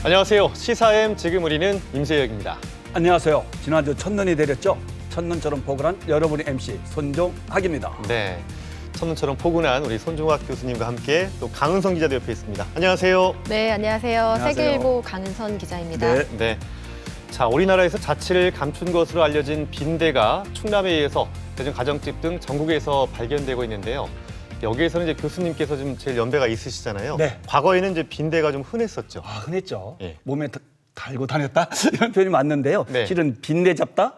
안녕하세요. 시사M 지금 우리는 임세혁입니다. 안녕하세요. 지난주 첫눈이 내렸죠? 첫눈처럼 포근한 여러분의 MC 손종학입니다. 네, 첫눈처럼 포근한 우리 손종학 교수님과 함께 또 강은선 기자도 옆에 있습니다. 안녕하세요. 네, 안녕하세요. 안녕하세요. 세계일보 강은선 기자입니다. 네. 네. 자, 우리나라에서 자취를 감춘 것으로 알려진 빈대가 충남에 의해서 대전 가정집 등 전국에서 발견되고 있는데요. 여기에서는 이제 교수님께서 좀 제일 연배가 있으시잖아요. 네. 과거에는 이제 빈대가 좀 흔했었죠. 아, 흔했죠. 예. 몸에 달고 다녔다 이런 표현이 맞는데요. 네. 실은 빈대 잡다,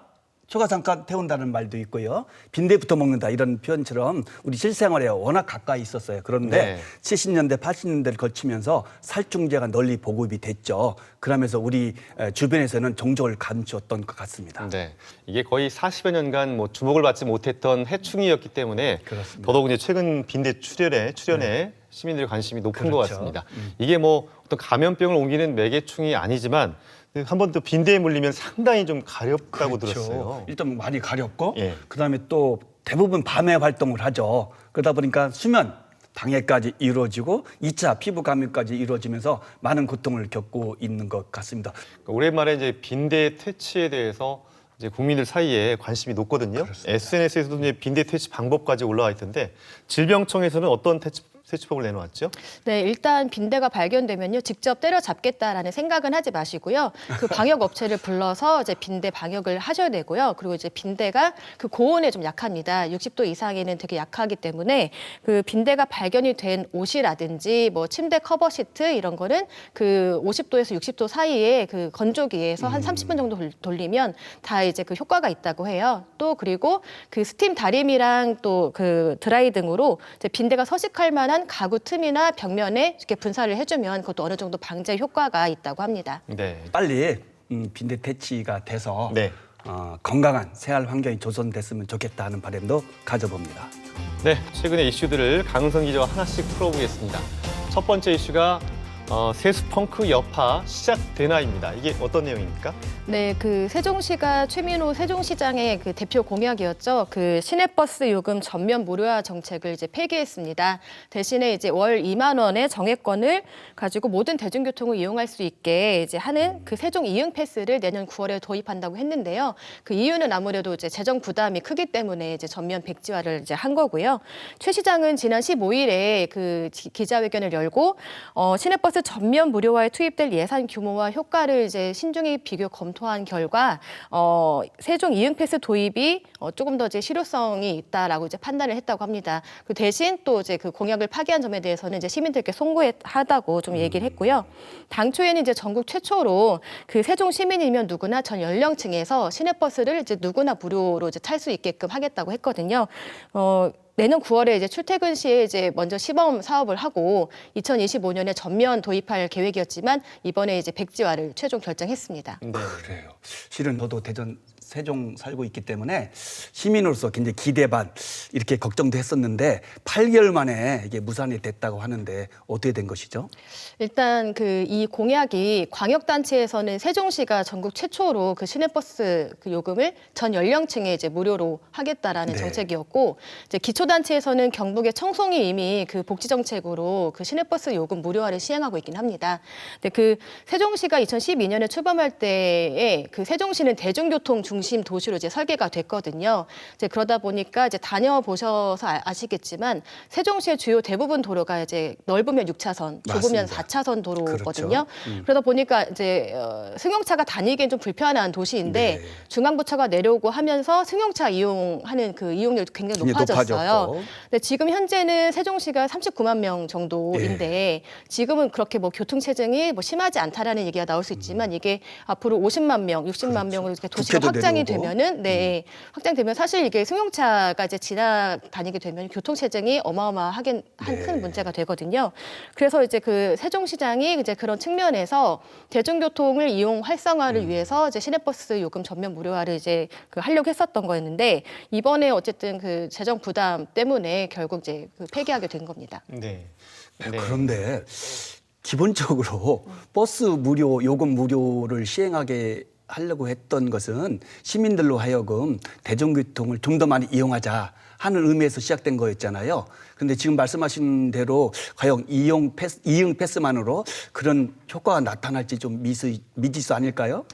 초가 잠깐 태운다는 말도 있고요. 빈대부터 먹는다 이런 표현처럼 우리 실생활에 워낙 가까이 있었어요. 그런데 네. 70년대, 80년대를 거치면서 살충제가 널리 보급이 됐죠. 그러면서 우리 주변에서는 종족을 감추었던 것 같습니다. 네, 이게 거의 40여 년간 뭐 주목을 받지 못했던 해충이었기 때문에 그렇습니다. 더더욱 이제 최근 빈대 출현에 시민들의 관심이 높은 것 그렇죠. 같습니다. 이게 뭐 어떤 감염병을 옮기는 매개충이 아니지만 한 번 더 빈대에 물리면 상당히 좀 가렵다고 들었어요. 일단 많이 가렵고 예. 그다음에 또 대부분 밤에 활동을 하죠. 그러다 보니까 수면 방해까지 이루어지고 2차 피부 감염까지 이루어지면서 많은 고통을 겪고 있는 것 같습니다. 오랜만에 이제 빈대 퇴치에 대해서 이제 국민들 사이에 관심이 높거든요. 그렇습니다. SNS에서도 이제 빈대 퇴치 방법까지 올라와 있던데 질병청에서는 어떤 퇴치법을 내놓았죠? 네, 일단 빈대가 발견되면요, 직접 때려잡겠다라는 생각은 하지 마시고요. 그 방역 업체를 불러서 이제 빈대 방역을 하셔야 되고요. 그리고 이제 빈대가 그 고온에 좀 약합니다. 60도 이상에는 되게 약하기 때문에 그 빈대가 발견이 된 옷이라든지 뭐 침대 커버 시트 이런 거는 그 50도에서 60도 사이에 그 건조기에서 한 30분 정도 돌리면 다 이제 그 효과가 있다고 해요. 또 그리고 그 스팀 다림이랑 또 그 드라이 등으로 이제 빈대가 서식할 만한 가구 틈이나 벽면에 이렇게 분사를 해주면 그것도 어느 정도 방제 효과가 있다고 합니다. 네. 빨리 빈대 퇴치가 돼서 네. 건강한 생활 환경이 조성됐으면 좋겠다 하는 바람도 가져봅니다. 네, 최근의 이슈들을 강은선 기자와 하나씩 풀어보겠습니다. 첫 번째 이슈가 세수 펑크 여파 시작되나입니다. 이게 어떤 내용입니까? 네, 그 세종시가 최민호 세종시장의 그 대표 공약이었죠. 그 시내버스 요금 전면 무료화 정책을 이제 폐기했습니다. 대신에 이제 월 2만 원의 정액권을 가지고 모든 대중교통을 이용할 수 있게 이제 하는 그 세종 이응 패스를 내년 9월에 도입한다고 했는데요. 그 이유는 아무래도 이제 재정 부담이 크기 때문에 이제 전면 백지화를 이제 한 거고요. 최 시장은 지난 15일에 그 기자회견을 열고 시내버스 전면 무료화에 투입될 예산 규모와 효과를 이제 신중히 비교 검토한 결과 세종 이응패스 도입이 조금 더 이제 실효성이 있다라고 이제 판단을 했다고 합니다. 그 대신 또 이제 그 공약을 파기한 점에 대해서는 이제 시민들께 송구하다고 좀 얘기를 했고요. 당초에는 이제 전국 최초로 그 세종 시민이면 누구나 전 연령층에서 시내버스를 이제 누구나 무료로 이제 탈 수 있게끔 하겠다고 했거든요. 내년 9월에 이제 출퇴근 시에 이제 먼저 시범 사업을 하고 2025년에 전면 도입할 계획이었지만 이번에 이제 백지화를 최종 결정했습니다. 네. 그래요. 실은 저도 대전 세종 살고 있기 때문에 시민으로서 굉장히 기대 반 이렇게 걱정도 했었는데 8개월 만에 이게 무산이 됐다고 하는데 어떻게 된 것이죠? 일단 그 이 공약이 광역단체에서는 세종시가 전국 최초로 그 시내버스 그 요금을 전 연령층에 이제 무료로 하겠다라는 네. 정책이었고 이제 기초단체에서는 경북의 청송이 이미 그 복지 정책으로 그 시내버스 요금 무료화를 시행하고 있긴 합니다. 근데 그 세종시가 2012년에 출범할 때에 그 세종시는 대중교통 중심 도시로 이제 설계가 됐거든요. 이제 그러다 보니까 이제 다녀보셔서 아시겠지만 세종시의 주요 대부분 도로가 이제 넓으면 6차선, 좁으면 맞습니다. 4차선 도로거든요. 그렇죠. 그러다 보니까 이제 승용차가 다니기엔 좀 불편한 도시인데 네. 중앙부처가 내려오고 하면서 승용차 이용하는 그 이용률도 굉장히 높아졌어요. 높아졌고. 근데 지금 현재는 세종시가 39만 명 정도인데 지금은 그렇게 뭐 교통체증이 뭐 심하지 않다라는 얘기가 나올 수 있지만 이게 앞으로 50만 명, 60만 명으로 이렇게 도시가 국회도 확장이 내려오고. 되면은 확장되면 사실 이게 승용차가 이제 지나다니게 되면 교통체증이 어마어마하게 큰 문제가 되거든요. 그래서 이제 그 세종시장이 이제 그런 측면에서 대중교통을 이용 활성화를 위해서 이제 시내버스 요금 전면 무료화를 이제 그 하려고 했었던 거였는데 이번에 어쨌든 그 재정 부담 때문에 결국 이제 그 폐기하게 된 겁니다. 네. 그런데 기본적으로 버스 무료, 요금 무료를 시행하게 하려고 했던 것은 시민들로 하여금 대중교통을 좀 더 많이 이용하자 하는 의미에서 시작된 거였잖아요. 그런데 지금 말씀하신 대로 과연 이용 패스만으로 그런 효과가 나타날지 좀 미지수 아닐까요?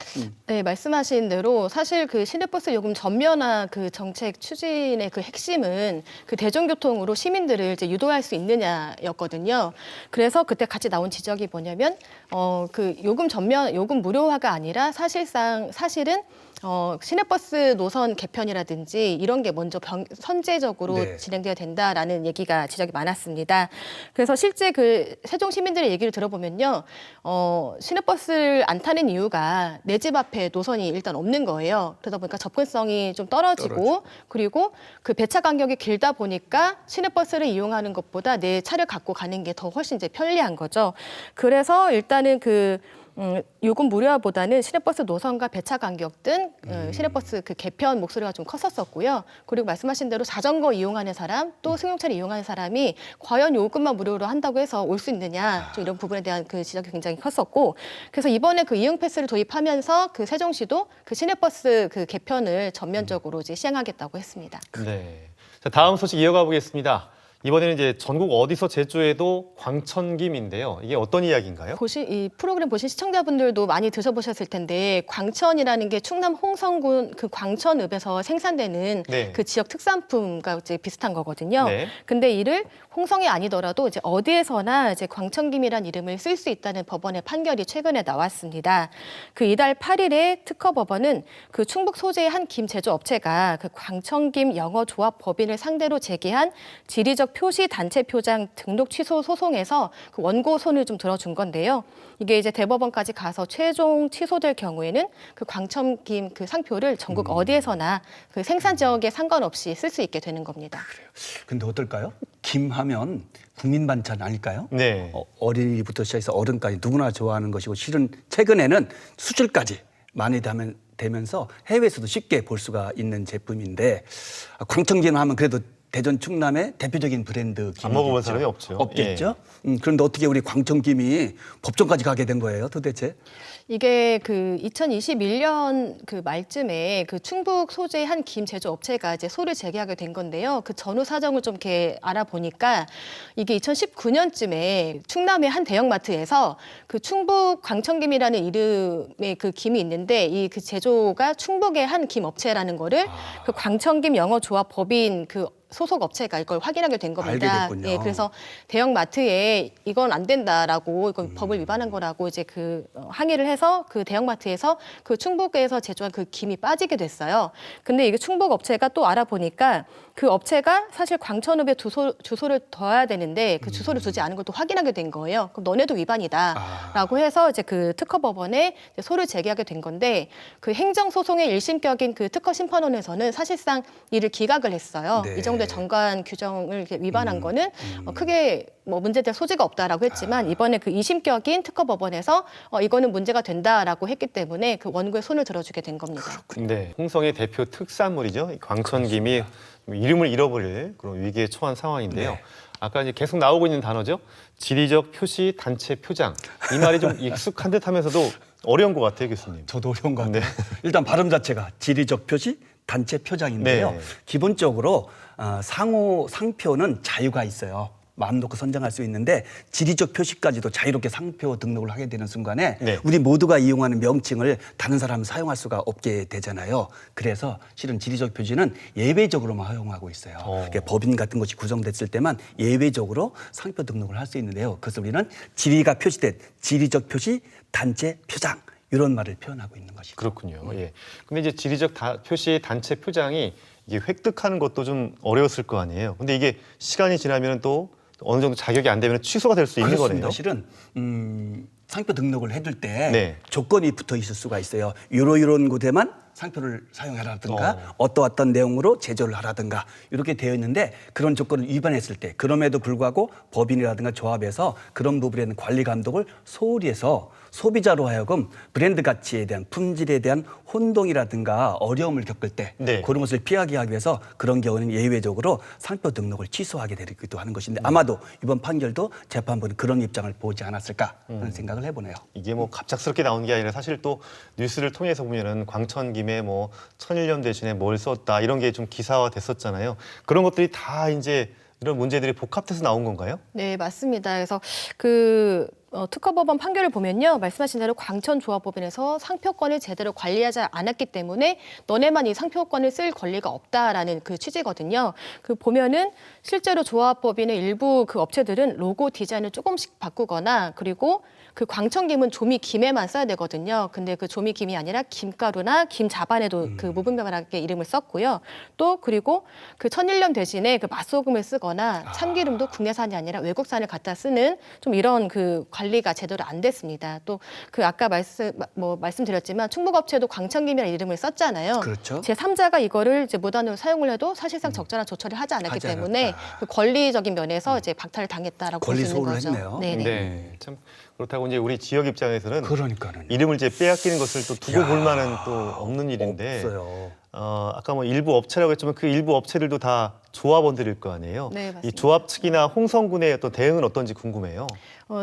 네, 말씀하신 대로 사실 그 시내버스 요금 전면화 그 정책 추진의 그 핵심은 그 대중교통으로 시민들을 이제 유도할 수 있느냐였거든요. 그래서 그때 같이 나온 지적이 뭐냐면 그 요금 무료화가 아니라 사실은 시내버스 노선 개편이라든지 이런 게 먼저 선제적으로 네. 진행돼야 된다라는 얘기가 지적이 많았습니다. 그래서 실제 그 세종 시민들의 얘기를 들어보면요, 시내버스를 안 타는 이유가 내 집 앞에 노선이 일단 없는 거예요. 그러다 보니까 접근성이 좀 떨어지고 그리고 그 배차 간격이 길다 보니까 시내버스를 이용하는 것보다 내 차를 갖고 가는 게 더 훨씬 이제 편리한 거죠. 그래서 일단은 요금 무료화보다는 시내버스 노선과 배차 간격 등 시내버스 그 개편 목소리가 좀 컸었었고요. 그리고 말씀하신 대로 자전거 이용하는 사람 또 승용차를 이용하는 사람이 과연 요금만 무료로 한다고 해서 올 수 있느냐 좀 이런 부분에 대한 그 지적이 굉장히 컸었고 그래서 이번에 그 이용 패스를 도입하면서 그 세종시도 그 시내버스 그 개편을 전면적으로 이제 시행하겠다고 했습니다. 네. 자, 다음 소식 이어가 보겠습니다. 이번에는 이제 전국 어디서 제조해도 광천김인데요. 이게 어떤 이야기인가요? 이 프로그램 보신 시청자분들도 많이 드셔보셨을 텐데 광천이라는 게 충남 홍성군 그 광천읍에서 생산되는 네. 그 지역 특산품과 이제 비슷한 거거든요. 네. 근데 이를 홍성이 아니더라도 이제 어디에서나 이제 광천김이란 이름을 쓸 수 있다는 법원의 판결이 최근에 나왔습니다. 그 이달 8일에 특허법원은 그 충북 소재의 한 김 제조 업체가 그 광천김 영어 조합 법인을 상대로 제기한 지리적 표시 단체 표장 등록 취소 소송에서 그 원고 손을 좀 들어준 건데요. 이게 이제 대법원까지 가서 최종 취소될 경우에는 그 광천김 그 상표를 전국 어디에서나 그 생산 지역에 상관없이 쓸 수 있게 되는 겁니다. 근데 어떨까요? 김 하면 국민 반찬 아닐까요? 네. 어린이부터 시작해서 어른까지 누구나 좋아하는 것이고 실은 최근에는 수출까지 많이 되면서 해외에서도 쉽게 볼 수가 있는 제품인데 광천김 하면 그래도 대전 충남의 대표적인 브랜드 김 안 먹어본 사람이 없죠. 없겠죠. 그런데 어떻게 우리 광천김이 법정까지 가게 된 거예요, 도대체? 이게 그 2021년 그 말쯤에 그 충북 소재 한 김 제조 업체가 이제 소를 제기하게 된 건데요. 그 전후 사정을 좀 이렇게 알아보니까 이게 2019년쯤에 충남의 한 대형마트에서 그 충북 광천김이라는 이름의 그 김이 있는데 이 그 제조가 충북의 한 김 업체라는 거를 그 광천김 영어 조합 법인 그 소속 업체가 이걸 확인하게 된 겁니다. 알게 됐군요. 예, 그래서 대형 마트에 이건 안 된다라고 이건 법을 위반한 거라고 이제 그 항의를 해서 그 대형 마트에서 그 충북에서 제조한 그 김이 빠지게 됐어요. 근데 이게 충북 업체가 또 알아보니까 그 업체가 사실 광천읍에 주소를 둬야 되는데 그 주소를 두지 않은 걸 또 확인하게 된 거예요. 그럼 너네도 위반이다라고 해서 이제 그 특허법원에 이제 소를 제기하게 된 건데 그 행정소송의 1심격인 그 특허심판원에서는 사실상 이를 기각을 했어요. 네. 이 정도의 정관 규정을 이렇게 위반한 거는 크게 뭐 문제될 소지가 없다라고 했지만 이번에 그 2심격인 특허법원에서 이거는 문제가 된다라고 했기 때문에 그 원고에 손을 들어주게 된 겁니다. 네. 홍성의 대표 특산물이죠. 이 광천김이 이름을 잃어버릴 그런 위기에 처한 상황인데요. 네. 아까 이제 계속 나오고 있는 단어죠. 지리적 표시 단체 표장. 이 말이 좀 익숙한 듯하면서도 어려운 것 같아요, 교수님. 저도 어려운 것 같아요. 네. 일단 발음 자체가 지리적 표시 단체 표장인데요. 네. 기본적으로 상표는 자유가 있어요. 마음 놓고 선정할 수 있는데 지리적 표시까지도 자유롭게 상표 등록을 하게 되는 순간에 네. 우리 모두가 이용하는 명칭을 다른 사람은 사용할 수가 없게 되잖아요. 그래서 실은 지리적 표시는 예외적으로만 허용하고 있어요. 그러니까 법인 같은 것이 구성됐을 때만 예외적으로 상표 등록을 할 수 있는데요. 그래서 우리는 지리가 표시된 지리적 표시 단체 표장 이런 말을 표현하고 있는 것이죠. 그렇군요. 예. 근데 이제 지리적 표시 단체 표장이 이게 획득하는 것도 좀 어려웠을 거 아니에요. 근데 이게 시간이 지나면 또 어느 정도 자격이 안 되면 취소가 될 수 있는 그렇습니다. 거네요. 실은 상표 등록을 해둘 때 네. 조건이 붙어 있을 수가 있어요. 이런 곳에만 상표를 사용하라든가 어떤 내용으로 제조를 하라든가 이렇게 되어 있는데 그런 조건을 위반했을 때 그럼에도 불구하고 법인이라든가 조합에서 그런 부분에 대한 관리 감독을 소홀히 해서 소비자로 하여금 브랜드 가치에 대한 품질에 대한 혼동이라든가 어려움을 겪을 때 네. 그런 것을 피하게 하기 위해서 그런 경우는 예외적으로 상표 등록을 취소하게 되기도 하는 것인데 아마도 이번 판결도 재판부는 그런 입장을 보지 않았을까 하는 생각을 해보네요. 이게 뭐 갑작스럽게 나온 게 아니라 사실 또 뉴스를 통해서 보면은 광천김이 김에 뭐 천일염 대신에 뭘 썼다 이런 게 좀 기사화 됐었잖아요. 그런 것들이 다 이제 이런 문제들이 복합돼서 나온 건가요? 네, 맞습니다. 그래서 특허법원 판결을 보면요. 말씀하신 대로 광천조합법인에서 상표권을 제대로 관리하지 않았기 때문에 너네만 이 상표권을 쓸 권리가 없다라는 그 취지거든요. 보면은 실제로 조합법인의 일부 그 업체들은 로고 디자인을 조금씩 바꾸거나 그리고 그 광천김은 조미 김에만 써야 되거든요. 근데 그 조미 김이 아니라 김가루나 김 자반에도 그 무분별하게 이름을 썼고요. 또 그리고 그 천일염 대신에 그 맛소금을 쓰거나 참기름도 국내산이 아니라 외국산을 갖다 쓰는 좀 이런 그 관리가 제대로 안 됐습니다. 또 그 아까 말씀드렸지만 충북업체도 광천김이라는 이름을 썼잖아요. 그렇죠. 제3자가 이거를 이제 무단으로 사용을 해도 사실상 적절한 조처를 하지 않았기 하지 때문에 않았다. 그 권리적인 면에서 이제 박탈을 당했다라고 볼 수 있는 권리 거죠. 소홀을 했네요. 네네. 네. 참 그렇다고 이제 우리 지역 입장에서는 그러니까는 이름을 이제 빼앗기는 것을 또 두고 야, 볼 만한 또 없는 일인데 없어요. 아까 뭐 일부 업체라고 했지만 그 일부 업체들도 다 조합원들일 거 아니에요. 네, 맞습니다. 이 조합 측이나 홍성군의 어떤 대응은 어떤지 궁금해요.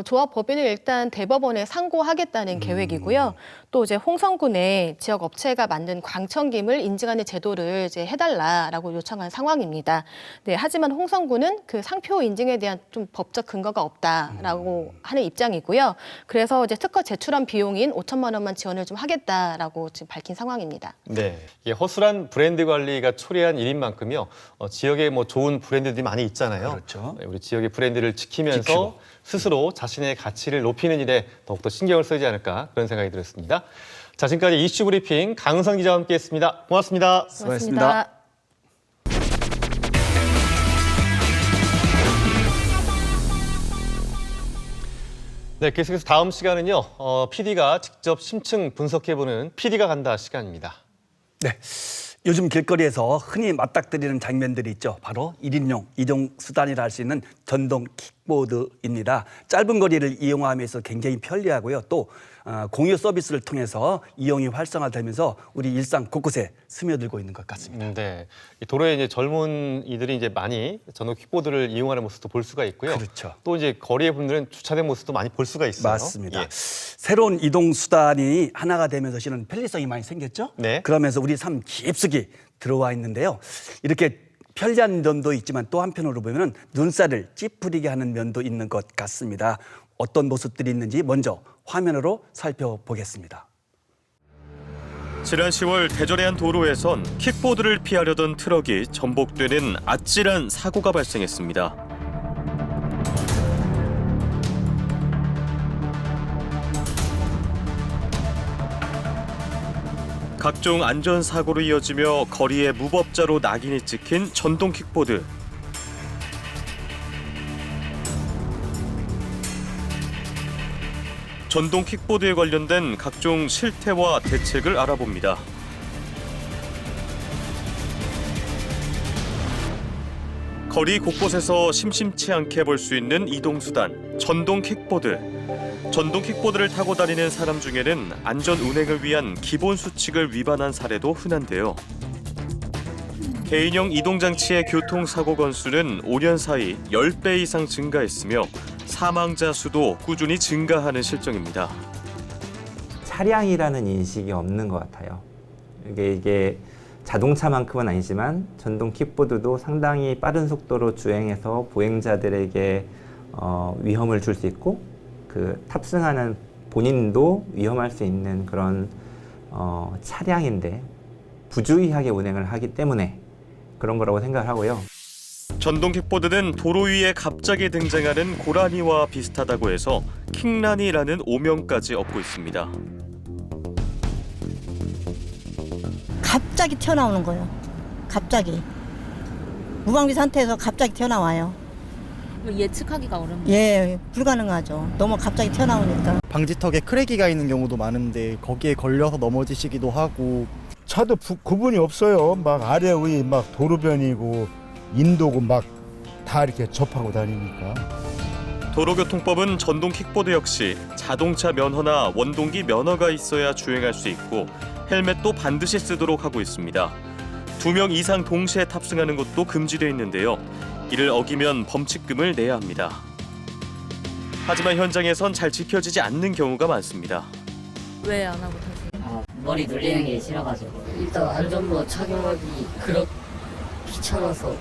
조합법인을 일단 대법원에 상고하겠다는 계획이고요. 또 이제 홍성군에 지역 업체가 만든 광천김을 인증하는 제도를 이제 해달라라고 요청한 상황입니다. 네, 하지만 홍성군은 그 상표 인증에 대한 좀 법적 근거가 없다라고 하는 입장이고요. 그래서 이제 특허 제출한 비용인 5천만 원만 지원을 좀 하겠다라고 지금 밝힌 상황입니다. 네, 이게 허술한 브랜드 관리가 초래한 일인 만큼요. 지역에 뭐 좋은 브랜드들이 많이 있잖아요. 그렇죠. 네, 우리 지역의 브랜드를 지키면서 지키고. 스스로 자신의 가치를 높이는 일에 더욱더 신경을 쓰지 않을까 그런 생각이 들었습니다. 자, 지금까지 이슈 브리핑 강은선 기자와 함께했습니다. 고맙습니다. 수고하셨습니다. 네, 계속해서 다음 시간은요. PD가 직접 심층 분석해보는 PD가 간다 시간입니다. 네. 요즘 길거리에서 흔히 맞닥뜨리는 장면들이 있죠. 바로 1인용 이동 수단이라 할 수 있는 전동 킥보드입니다. 짧은 거리를 이용하면서 굉장히 편리하고요. 또 공유 서비스를 통해서 이용이 활성화되면서 우리 일상 곳곳에 스며들고 있는 것 같습니다. 네, 이 도로에 이제 젊은이들이 이제 많이 전동 킥보드를 이용하는 모습도 볼 수가 있고요. 그렇죠. 또 이제 거리에 분들은 주차된 모습도 많이 볼 수가 있어요. 맞습니다. 예. 새로운 이동 수단이 하나가 되면서 실은 편리성이 많이 생겼죠. 네. 그러면서 우리 삶 깊숙이 들어와 있는데요. 이렇게 편리한 면도 있지만 또 한편으로 보면 눈살을 찌푸리게 하는 면도 있는 것 같습니다. 어떤 모습들이 있는지 먼저 화면으로 살펴보겠습니다. 지난 10월 대전의 한 도로에선 킥보드를 피하려던 트럭이 전복되는 아찔한 사고가 발생했습니다. 각종 안전사고로 이어지며 거리에 무법자로 낙인이 찍힌 전동 킥보드. 전동 킥보드에 관련된 각종 실태와 대책을 알아봅니다. 거리 곳곳에서 심심치 않게 볼 수 있는 이동수단, 전동 킥보드. 전동 킥보드를 타고 다니는 사람 중에는 안전 운행을 위한 기본 수칙을 위반한 사례도 흔한데요. 개인형 이동장치의 교통사고 건수는 5년 사이 10배 이상 증가했으며 사망자 수도 꾸준히 증가하는 실정입니다. 차량이라는 인식이 없는 것 같아요. 이게 자동차만큼은 아니지만 전동 킥보드도 상당히 빠른 속도로 주행해서 보행자들에게 위험을 줄 수 있고 그 탑승하는 본인도 위험할 수 있는 그런 차량인데 부주의하게 운행을 하기 때문에 그런 거라고 생각을 하고요. 전동 킥보드는 도로 위에 갑자기 등장하는 고라니와 비슷하다고 해서 킥라니라는 오명까지 얻고 있습니다. 갑자기 튀어나오는 거예요. 갑자기. 무방비 상태에서 갑자기 튀어나와요. 예측하기가 어렵네요. 예, 불가능하죠. 너무 갑자기 튀어나오니까. 방지턱에 크레기가 있는 경우도 많은데 거기에 걸려서 넘어지시기도 하고. 차도 구분이 없어요. 막 아래 위 막 도로변이고 인도고 막 다 이렇게 접하고 다니니까. 도로교통법은 전동 킥보드 역시 자동차 면허나 원동기 면허가 있어야 주행할 수 있고 헬멧도 반드시 쓰도록 하고 있습니다. 2명 이상 동시에 탑승하는 것도 금지되어 있는데요. 이를 어기면 범칙금을 내야 합니다. 하지만 현장에선 잘 지켜지지 않는 경우가 많습니다. 왜 안 하고 타세요? 머리 눌리는 게 싫어가지고 일단 안전모 착용하기 그렇게 귀찮아서.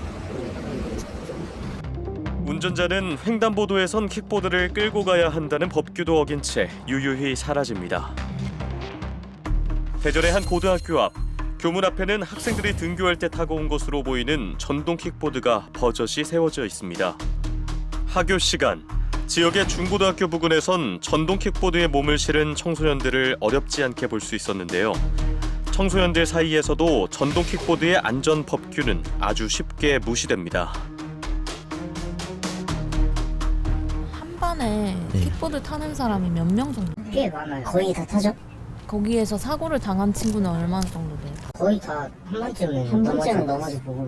운전자는 횡단보도에선 킥보드를 끌고 가야 한다는 법규도 어긴 채 유유히 사라집니다. 대전의 한 고등학교 앞, 교문 앞에는 학생들이 등교할 때 타고 온 것으로 보이는 전동 킥보드가 버젓이 세워져 있습니다. 하교 시간, 지역의 중고등학교 부근에선 전동 킥보드에 몸을 실은 청소년들을 어렵지 않게 볼 수 있었는데요. 청소년들 사이에서도 전동 킥보드의 안전 법규는 아주 쉽게 무시됩니다. 한 반에 킥보드 타는 사람이 몇 명 정도? 꽤 많아요. 거의 다 타죠? 거기에서 사고를 당한 친구는 얼마나 정도 돼요? 거의 다 한 번쯤은 넘어져 보고.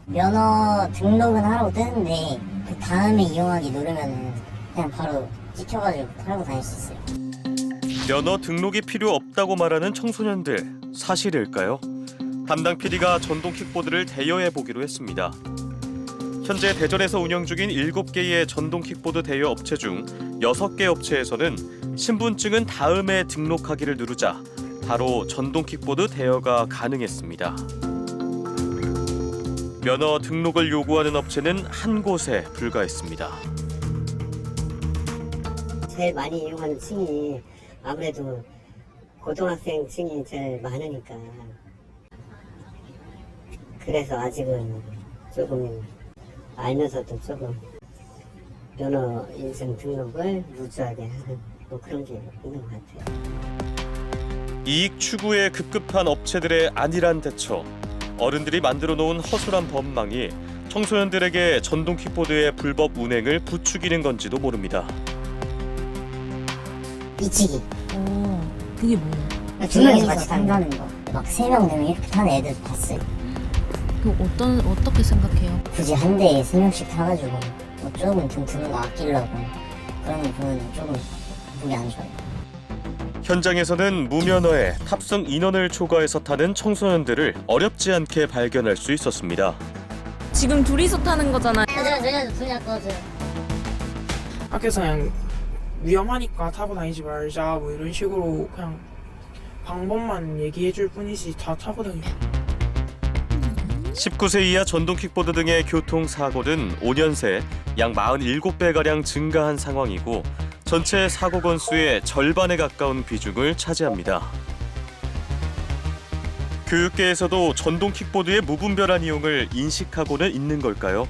면허 등록은 하라고 뜨는데 그 다음에 이용하기 누르면은 그냥 바로 찍혀가지고 타고 다닐 수 있어요. 면허 등록이 필요 없다고 말하는 청소년들, 사실일까요? 담당 PD가 전동 킥보드를 대여해 보기로 했습니다. 현재 대전에서 운영 중인 7개의 전동 킥보드 대여 업체 중 6개 업체에서는 신분증은 다음에 등록하기를 누르자 바로 전동 킥보드 대여가 가능했습니다. 면허 등록을 요구하는 업체는 한 곳에 불과했습니다. 제일 많이 이용하는 층이 아무래도 고등학생 층이 제일 많으니까 그래서 아직은 조금 알면서도 조금 면허 인증 등록을 루즈하게 하는 뭐 그런 게 있는 것 같아요. 이익 추구에 급급한 업체들의 안일한 대처, 어른들이 만들어 놓은 허술한 법망이 청소년들에게 전동 킥보드의 불법 운행을 부추기는 건지도 모릅니다. 미치기. 그게 뭐예요? 두 명이서 같이 탄다는 거. 막 3명, 4명 이렇게 타는 애들 봤어요. 그 어떻게 생각해요? 굳이 한 대에 3명씩 타가지고 뭐 조금 돈 드는 거 아끼려고 그런 거 보면 조금 보기 안 좋아요. 현장에서는 무면허에 탑승 인원을 초과해서 타는 청소년들을 어렵지 않게 발견할 수 있었습니다. 지금 둘이서 타는 거잖아요. 저녁 돈이 아까워서요. 학교에서 그냥 위험하니까 타고 다니지 말자 뭐 이런 식으로 그냥 방법만 얘기해 줄 뿐이지 다 타고 다니고. 19세 이하 전동 킥보드 등의 교통사고는 5년 새 약 47배가량 증가한 상황이고 전체 사고 건수의 절반에 가까운 비중을 차지합니다. 교육계에서도 전동 킥보드의 무분별한 이용을 인식하고는 있는 걸까요?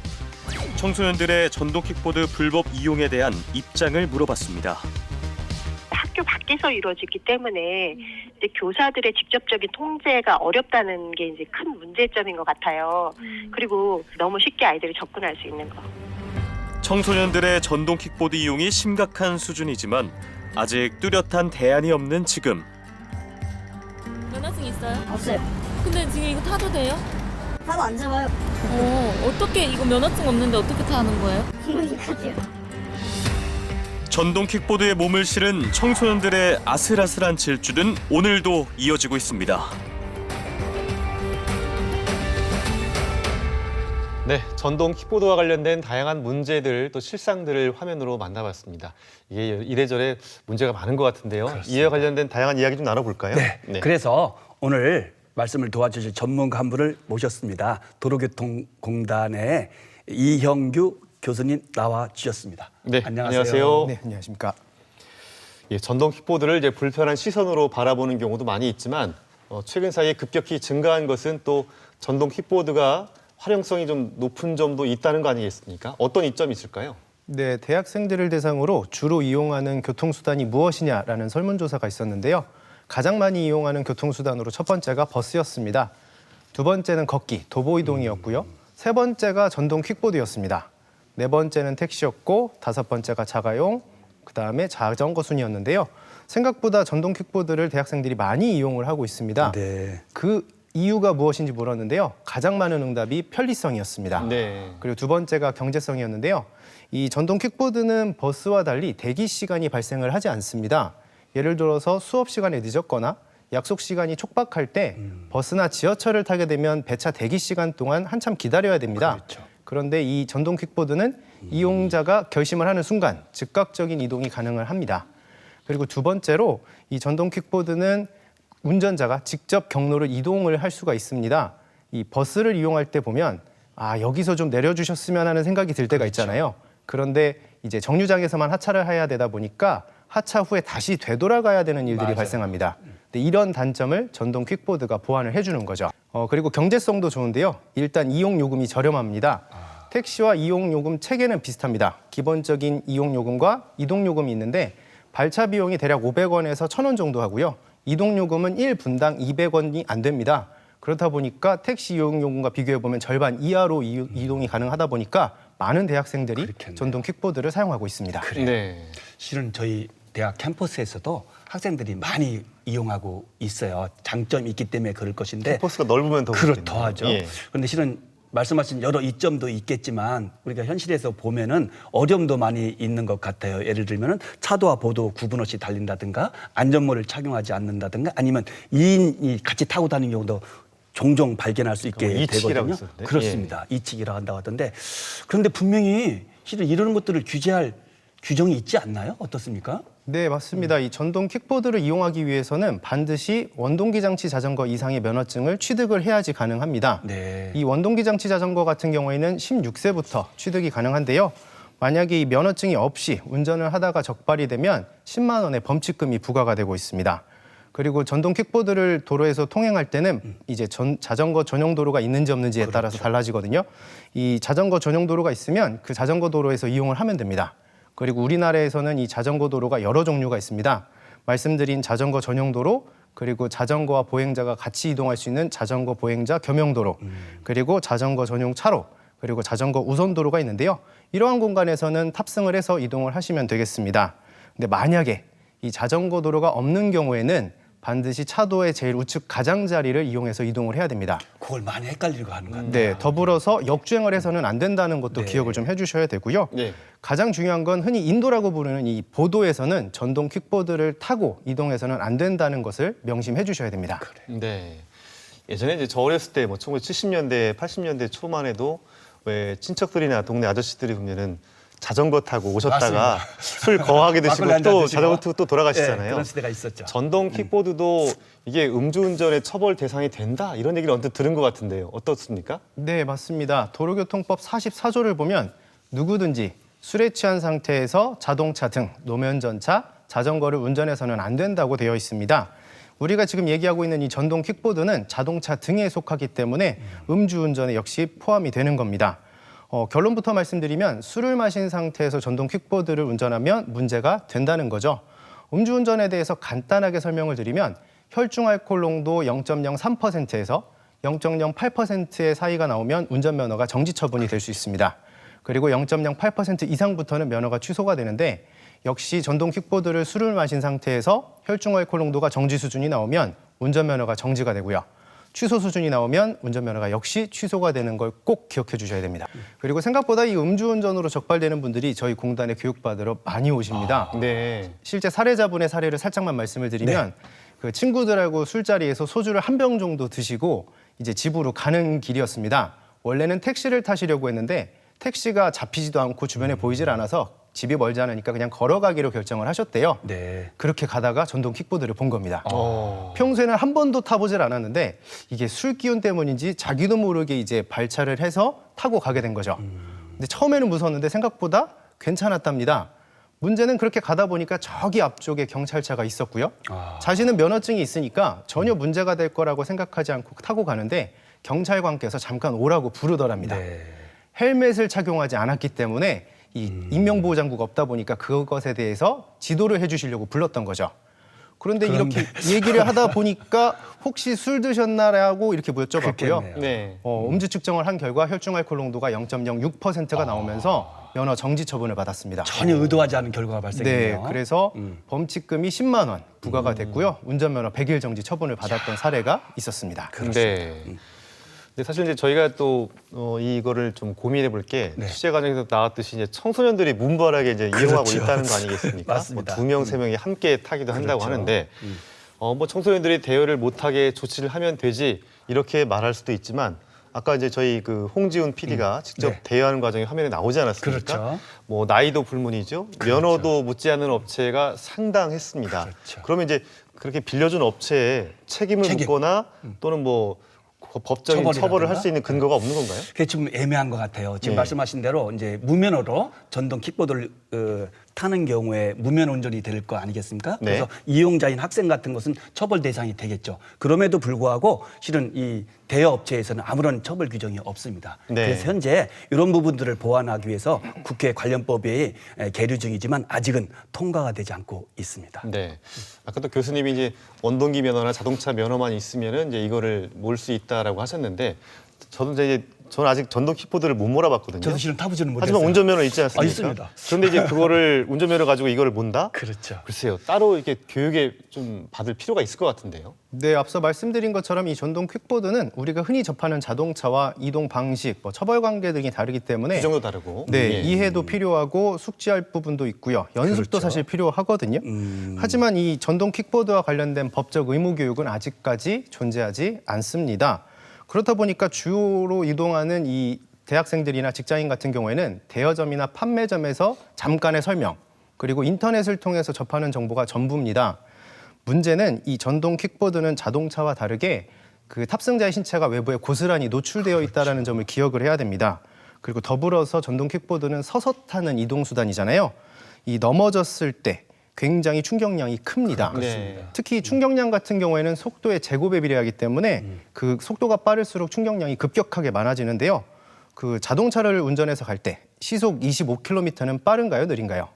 청소년들의 전동 킥보드 불법 이용에 대한 입장을 물어봤습니다. 학교 밖에서 이루어지기 때문에 이제 교사들의 직접적인 통제가 어렵다는 게 이제 큰 문제점인 것 같아요. 그리고 너무 쉽게 아이들이 접근할 수 있는 거. 청소년들의 전동 킥보드 이용이 심각한 수준이지만 아직 뚜렷한 대안이 없는 지금. 면허증 있어요? 없어요. 근데 지금 이거 타도 돼요? 타도 안 잡아요. 어떻게 이거 면허증 없는데 어떻게 타는 거예요? 전동 킥보드에 몸을 실은 청소년들의 아슬아슬한 질주는 오늘도 이어지고 있습니다. 네, 전동 킥보드와 관련된 다양한 문제들 또 실상들을 화면으로 만나봤습니다. 이게 이래저래 문제가 많은 것 같은데요. 그렇습니다. 이에 관련된 다양한 이야기 좀 나눠볼까요? 네. 그래서 오늘 말씀을 도와주실 전문가 한 분을 모셨습니다. 도로교통공단의 이형규 교수님 나와 주셨습니다. 네, 안녕하세요. 네, 안녕하십니까. 예, 전동 킥보드를 이제 불편한 시선으로 바라보는 경우도 많이 있지만 최근 사이에 급격히 증가한 것은 또 전동 킥보드가 활용성이 좀 높은 점도 있다는 거 아니겠습니까? 어떤 이점이 있을까요? 네, 대학생들을 대상으로 주로 이용하는 교통수단이 무엇이냐라는 설문조사가 있었는데요. 가장 많이 이용하는 교통수단으로 첫 번째가 버스였습니다. 두 번째는 걷기, 도보이동이었고요. 세 번째가 전동 킥보드였습니다. 네 번째는 택시였고 다섯 번째가 자가용, 그다음에 자전거 순이었는데요. 생각보다 전동 킥보드를 대학생들이 많이 이용을 하고 있습니다. 네. 그 이유가 무엇인지 물었는데요. 가장 많은 응답이 편리성이었습니다. 네. 그리고 두 번째가 경제성이었는데요. 이 전동 킥보드는 버스와 달리 대기 시간이 발생을 하지 않습니다. 예를 들어서 수업 시간에 늦었거나 약속 시간이 촉박할 때 버스나 지하철을 타게 되면 배차 대기 시간 동안 한참 기다려야 됩니다. 그렇죠. 그런데 이 전동 킥보드는 이용자가 결심을 하는 순간 즉각적인 이동이 가능을 합니다. 그리고 두 번째로 이 전동 킥보드는 운전자가 직접 경로를 이동을 할 수가 있습니다. 이 버스를 이용할 때 보면 여기서 좀 내려주셨으면 하는 생각이 들 때가 있잖아요. 그런데 이제 정류장에서만 하차를 해야 되다 보니까 하차 후에 다시 되돌아가야 되는 일들이 맞아요. 발생합니다. 근데 이런 단점을 전동 퀵보드가 보완을 해주는 거죠. 그리고 경제성도 좋은데요. 일단 이용 요금이 저렴합니다. 택시와 이용 요금 체계는 비슷합니다. 기본적인 이용 요금과 이동 요금이 있는데 발차 비용이 대략 500원에서 1,000원 정도 하고요. 이동 요금은 1분당 200원이 안 됩니다. 그렇다 보니까 택시 이용 요금과 비교해 보면 절반 이하로 이동이 가능하다 보니까 많은 대학생들이 그렇겠네요. 전동 퀵보드를 사용하고 있습니다. 네. 실은 저희 대학 캠퍼스에서도 학생들이 많이 이용하고 있어요. 장점이 있기 때문에 그럴 것인데 캠퍼스가 넓으면 더 그렇더하죠. 예. 그런데 실은 말씀하신 여러 이점도 있겠지만 우리가 현실에서 보면은 어려움도 많이 있는 것 같아요. 예를 들면은 차도와 보도 구분 없이 달린다든가 안전모를 착용하지 않는다든가 아니면 2인이 같이 타고 다니는 경우도 종종 발견할 수 있게 이치기라고 되거든요. 있었는데. 그렇습니다. 이치기라고 한다고 하던데 그런데 분명히 실은 이런 것들을 규제할 규정이 있지 않나요? 어떻습니까? 네, 맞습니다. 이 전동 킥보드를 이용하기 위해서는 반드시 원동기 장치 자전거 이상의 면허증을 취득을 해야지 가능합니다. 네. 이 원동기 장치 자전거 같은 경우에는 16세부터 취득이 가능한데요. 만약에 이 면허증이 없이 운전을 하다가 적발이 되면 10만 원의 범칙금이 부과가 되고 있습니다. 그리고 전동 킥보드를 도로에서 통행할 때는 이제 자전거 전용 도로가 있는지 없는지에 따라서 달라지거든요. 이 자전거 전용 도로가 있으면 그 자전거 도로에서 이용을 하면 됩니다. 그리고 우리나라에서는 이 자전거 도로가 여러 종류가 있습니다. 말씀드린 자전거 전용 도로, 그리고 자전거와 보행자가 같이 이동할 수 있는 자전거 보행자 겸용 도로, 그리고 자전거 전용 차로, 그리고 자전거 우선 도로가 있는데요. 이러한 공간에서는 탑승을 해서 이동을 하시면 되겠습니다. 근데 만약에 이 자전거 도로가 없는 경우에는 반드시 차도의 제일 우측 가장자리를 이용해서 이동을 해야 됩니다. 그걸 많이 헷갈리고 하는 것 같아요. 네, 더불어서 역주행을 해서는 안 된다는 것도 기억을 좀 해주셔야 되고요. 네. 가장 중요한 건 흔히 인도라고 부르는 이 보도에서는 전동 킥보드를 타고 이동해서는 안 된다는 것을 명심해 주셔야 됩니다. 네. 예전에 이제 저 어렸을 때 뭐 1970년대, 80년대 초만 해도 왜 친척들이나 동네 아저씨들이 보면은 자전거 타고 오셨다가 맞습니다. 술 거하게 드시고 막걸리 한잔 또 드시고. 자전거 타고 또 네, 돌아가시잖아요. 그런 시대가 있었죠. 전동 킥보드도 이게 음주운전의 처벌 대상이 된다 이런 얘기를 언뜻 들은 것 같은데요. 어떻습니까? 네, 맞습니다. 도로교통법 44조를 보면 누구든지 술에 취한 상태에서 자동차 등 노면전차, 자전거를 운전해서는 안 된다고 되어 있습니다. 우리가 지금 얘기하고 있는 이 전동 킥보드는 자동차 등에 속하기 때문에 음주운전에 역시 포함이 되는 겁니다. 결론부터 말씀드리면 술을 마신 상태에서 전동 킥보드를 운전하면 문제가 된다는 거죠. 음주운전에 대해서 간단하게 설명을 드리면 혈중 알코올 농도 0.03%에서 0.08%의 사이가 나오면 운전면허가 정지 처분이 될 수 있습니다. 그리고 0.08% 이상부터는 면허가 취소가 되는데 역시 전동 킥보드를 술을 마신 상태에서 혈중 알코올 농도가 정지 수준이 나오면 운전면허가 정지가 되고요. 취소 수준이 나오면 운전면허가 역시 취소가 되는 걸 꼭 기억해 주셔야 됩니다. 그리고 생각보다 이 음주운전으로 적발되는 분들이 저희 공단에 교육받으러 많이 오십니다. 네. 실제 사례자분의 사례를 살짝만 말씀을 드리면 그 친구들하고 술자리에서 소주를 한 병 정도 드시고 이제 집으로 가는 길이었습니다. 원래는 택시를 타시려고 했는데 택시가 잡히지도 않고 주변에 보이질 않아서 집이 멀지 않으니까 그냥 걸어가기로 결정을 하셨대요. 네. 그렇게 가다가 전동 킥보드를 본 겁니다. 평소에는 한 번도 타보질 않았는데 이게 술 기운 때문인지 자기도 모르게 이제 발차를 해서 타고 가게 된 거죠. 근데 처음에는 무서웠는데 생각보다 괜찮았답니다. 문제는 그렇게 가다 보니까 저기 앞쪽에 경찰차가 있었고요. 자신은 면허증이 있으니까 전혀 문제가 될 거라고 생각하지 않고 타고 가는데 경찰관께서 잠깐 오라고 부르더랍니다. 헬멧을 착용하지 않았기 때문에 이 인명보호장구가 없다 보니까 그것에 대해서 지도를 해주시려고 불렀던 거죠. 그런데 이렇게 얘기를 하다 보니까 혹시 술 드셨나라고 이렇게 여쭤봤고요. 네. 음주 측정을 한 결과 혈중 알코올 농도가 0.06%가 나오면서 면허 정지 처분을 받았습니다. 전혀 의도하지 않은 결과가 발생했네요. 네, 그래서 범칙금이 10만 원 부과가 됐고요. 운전면허 100일 정지 처분을 받았던 사례가 있었습니다. 네. 근데 사실 이제 저희가 또 이거를 좀 고민해 볼 게 취재 과정에서 나왔듯이 이제 청소년들이 문벌하게 이제 이용하고 있다는 거 아니겠습니까? 맞습니다. 뭐 2명, 3명이 함께 타기도 한다고 하는데 뭐 청소년들이 대여를 못하게 조치를 하면 되지 이렇게 말할 수도 있지만 아까 이제 저희 그 홍지훈 PD가 직접 대여하는 과정이 화면에 나오지 않았습니까? 그렇죠. 뭐 나이도 불문이죠. 면허도 묻지 않은 업체가 상당했습니다. 그러면 이제 그렇게 빌려준 업체에 책임을 묻거나 또는 뭐 법적인 처벌을 할 수 있는 근거가 없는 건가요? 그게 좀 애매한 것 같아요. 지금 예. 말씀하신 대로 이제 무면허로 전동 킥보드를 타는 경우에 무면 운전이 될 거 아니겠습니까? 네. 그래서 이용자인 학생 같은 것은 처벌 대상이 되겠죠. 그럼에도 불구하고 실은 이 대여업체에서는 아무런 처벌 규정이 없습니다. 네. 그래서 현재 이런 부분들을 보완하기 위해서 국회 관련법이 계류 중이지만 아직은 통과가 되지 않고 있습니다. 네. 아까 또 교수님이 이제 원동기 면허나 자동차 면허만 있으면은 이제 이거를 몰 수 있다라고 하셨는데 저는 아직 전동 킥보드를 못 몰아봤거든요. 저도 실은 타보지는 못했어요. 하지만 운전면허 있지 않습니까? 있습니다. 그런데 이제 그거를 운전면허 가지고 이거를 몬다? 그렇죠. 글쎄요. 따로 이렇게 교육에 좀 받을 필요가 있을 것 같은데요. 네, 앞서 말씀드린 것처럼 이 전동 퀵보드는 우리가 흔히 접하는 자동차와 이동 방식, 처벌 관계 등이 다르기 때문에 규정도 다르고. 네, 예. 이해도 필요하고 숙지할 부분도 있고요. 연습도 그렇죠. 사실 필요하거든요. 하지만 이 전동 킥보드와 관련된 법적 의무 교육은 아직까지 존재하지 않습니다. 그렇다 보니까 주로 이동하는 이 대학생들이나 직장인 같은 경우에는 대여점이나 판매점에서 잠깐의 설명, 그리고 인터넷을 통해서 접하는 정보가 전부입니다. 문제는 이 전동 킥보드는 자동차와 다르게 그 탑승자의 신체가 외부에 고스란히 노출되어 있다는 점을 기억을 해야 됩니다. 그리고 더불어서 전동 킥보드는 서서 타는 이동수단이잖아요. 이 넘어졌을 때 굉장히 충격량이 큽니다. 네. 특히 충격량 같은 경우에는 속도의 제곱에 비례하기 때문에 그 속도가 빠를수록 충격량이 급격하게 많아지는데요. 그 자동차를 운전해서 갈 때 시속 25km는 빠른가요, 느린가요?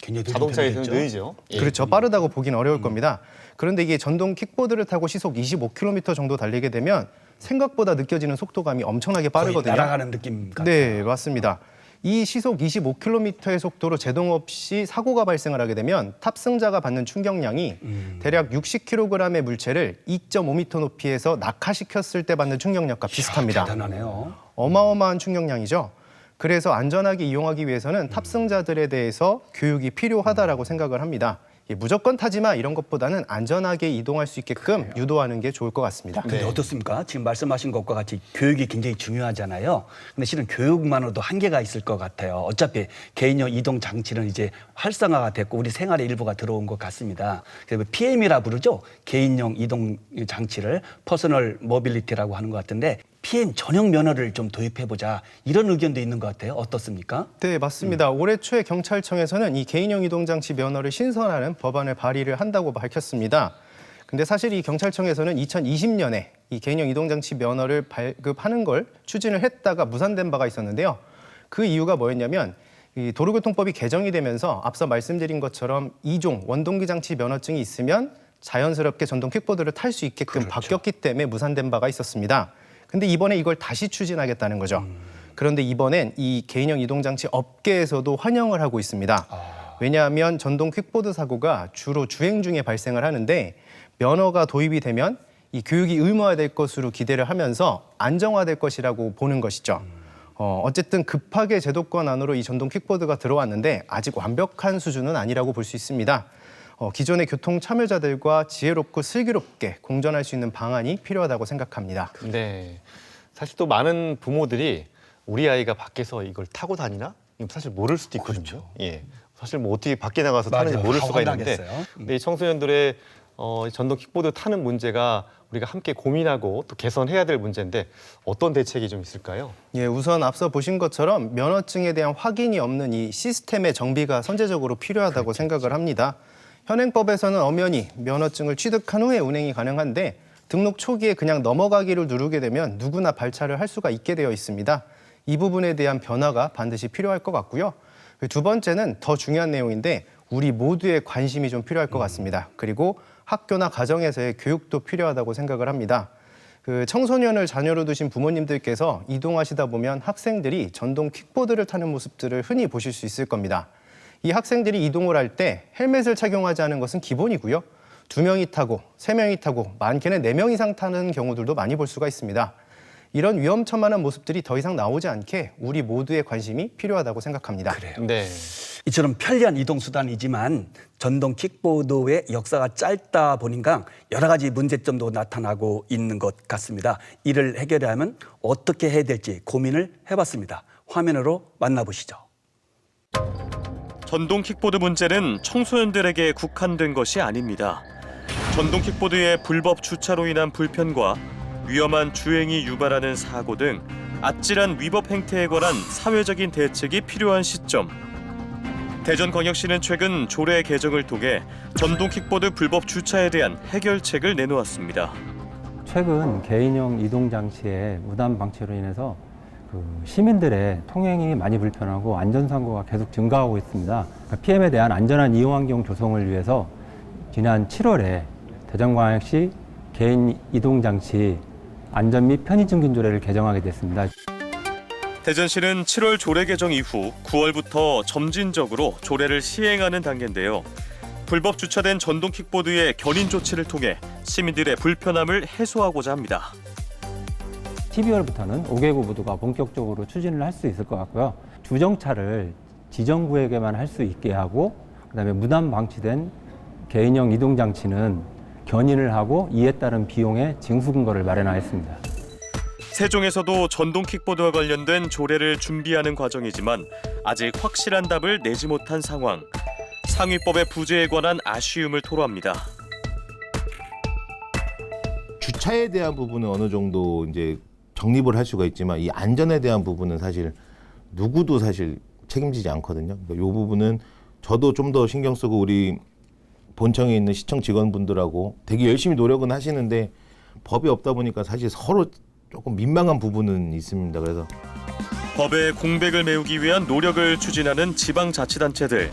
굉장히 자동차에서는 느리죠. 예. 그렇죠. 빠르다고 보기는 어려울 겁니다. 그런데 이게 전동 킥보드를 타고 시속 25km 정도 달리게 되면 생각보다 느껴지는 속도감이 엄청나게 빠르거든요. 날아가는 느낌 같아요. 네, 맞습니다. 이 시속 25km의 속도로 제동 없이 사고가 발생을 하게 되면 탑승자가 받는 충격량이 대략 60kg의 물체를 2.5m 높이에서 낙하시켰을 때 받는 충격량과 비슷합니다. 대단하네요. 어마어마한 충격량이죠. 그래서 안전하게 이용하기 위해서는 탑승자들에 대해서 교육이 필요하다라고 생각을 합니다. 무조건 타지마 이런 것보다는 안전하게 이동할 수 있게끔 유도하는 게 좋을 것 같습니다. 근데 어떻습니까? 지금 말씀하신 것과 같이 교육이 굉장히 중요하잖아요. 근데 실은 교육만으로도 한계가 있을 것 같아요. 어차피 개인용 이동 장치는 이제 활성화가 됐고 우리 생활의 일부가 들어온 것 같습니다. 그래서 PM이라 부르죠. 개인용 이동 장치를 퍼스널 모빌리티라고 하는 것 같은데 PM 전용 면허를 좀 도입해보자 이런 의견도 있는 것 같아요. 어떻습니까? 네, 맞습니다. 올해 초에 경찰청에서는 이 개인용 이동장치 면허를 신설하는 법안을 발의를 한다고 밝혔습니다. 근데 사실 이 경찰청에서는 2020년에 이 개인용 이동장치 면허를 발급하는 걸 추진을 했다가 무산된 바가 있었는데요. 그 이유가 뭐였냐면 이 도로교통법이 개정이 되면서 앞서 말씀드린 것처럼 2종 원동기 장치 면허증이 있으면 자연스럽게 전동 킥보드를 탈 수 있게끔 바뀌었기 때문에 무산된 바가 있었습니다. 근데 이번에 이걸 다시 추진하겠다는 거죠. 그런데 이번엔 이 개인용 이동장치 업계에서도 환영을 하고 있습니다. 왜냐하면 전동 퀵보드 사고가 주로 주행 중에 발생을 하는데 면허가 도입이 되면 이 교육이 의무화될 것으로 기대를 하면서 안정화될 것이라고 보는 것이죠. 어쨌든 급하게 제도권 안으로 이 전동 퀵보드가 들어왔는데 아직 완벽한 수준은 아니라고 볼 수 있습니다. 기존의 교통 참여자들과 지혜롭고 슬기롭게 공존할 수 있는 방안이 필요하다고 생각합니다. 네. 사실 또 많은 부모들이 우리 아이가 밖에서 이걸 타고 다니나? 이거 사실 모를 수도 있거든요. 예. 사실 뭐 어떻게 밖에 나가서 타는지 모를 수가 있는데 근데 이 청소년들의 전동 킥보드 타는 문제가 우리가 함께 고민하고 또 개선해야 될 문제인데 어떤 대책이 좀 있을까요? 예, 우선 앞서 보신 것처럼 면허증에 대한 확인이 없는 이 시스템의 정비가 선제적으로 필요하다고 생각을 합니다. 현행법에서는 엄연히 면허증을 취득한 후에 운행이 가능한데 등록 초기에 그냥 넘어가기를 누르게 되면 누구나 발차를 할 수가 있게 되어 있습니다. 이 부분에 대한 변화가 반드시 필요할 것 같고요. 두 번째는 더 중요한 내용인데 우리 모두의 관심이 좀 필요할 것 같습니다. 그리고 학교나 가정에서의 교육도 필요하다고 생각을 합니다. 청소년을 자녀로 두신 부모님들께서 이동하시다 보면 학생들이 전동 킥보드를 타는 모습들을 흔히 보실 수 있을 겁니다. 이 학생들이 이동을 할 때 헬멧을 착용하지 않은 것은 기본이고요. 2명이 타고 3명이 타고 많게는 4명 이상 타는 경우들도 많이 볼 수가 있습니다. 이런 위험천만한 모습들이 더 이상 나오지 않게 우리 모두의 관심이 필요하다고 생각합니다. 그래요. 네. 이처럼 편리한 이동수단이지만 전동 킥보드의 역사가 짧다 보니까 여러 가지 문제점도 나타나고 있는 것 같습니다. 이를 해결하려면 어떻게 해야 될지 고민을 해봤습니다. 화면으로 만나보시죠. 전동 킥보드 문제는 청소년들에게 국한된 것이 아닙니다. 전동 킥보드의 불법 주차로 인한 불편과 위험한 주행이 유발하는 사고 등 아찔한 위법 행태에 관한 사회적인 대책이 필요한 시점. 대전광역시는 최근 조례 개정을 통해 전동 킥보드 불법 주차에 대한 해결책을 내놓았습니다. 최근 개인용 이동 장치의 무단 방치로 인해서 시민들의 통행이 많이 불편하고 안전사고가 계속 증가하고 있습니다. PM에 대한 안전한 이용 환경 조성을 위해서 지난 7월에 대전광역시 개인 이동 장치 안전 및 편의 증진 조례를 개정하게 됐습니다. 대전시는 7월 조례 개정 이후 9월부터 점진적으로 조례를 시행하는 단계인데요. 불법 주차된 전동 킥보드의 견인 조치를 통해 시민들의 불편함을 해소하고자 합니다. 12월부터는 5개구 모두가 본격적으로 추진을 할 수 있을 것 같고요. 주정차를 지정구에게만 할 수 있게 하고 그다음에 무단 방치된 개인용 이동 장치는 견인을 하고 이에 따른 비용의 징수 근거를 마련하였습니다. 세종에서도 전동 킥보드와 관련된 조례를 준비하는 과정이지만 아직 확실한 답을 내지 못한 상황. 상위법의 부재에 관한 아쉬움을 토로합니다. 주차에 대한 부분은 어느 정도 이제 정립을 할 수가 있지만 이 안전에 대한 부분은 사실 누구도 사실 책임지지 않거든요. 그러니까 이 부분은 저도 좀 더 신경 쓰고 우리 본청에 있는 시청 직원분들하고 되게 열심히 노력은 하시는데 법이 없다 보니까 사실 서로 조금 민망한 부분은 있습니다. 그래서 법의 공백을 메우기 위한 노력을 추진하는 지방자치단체들.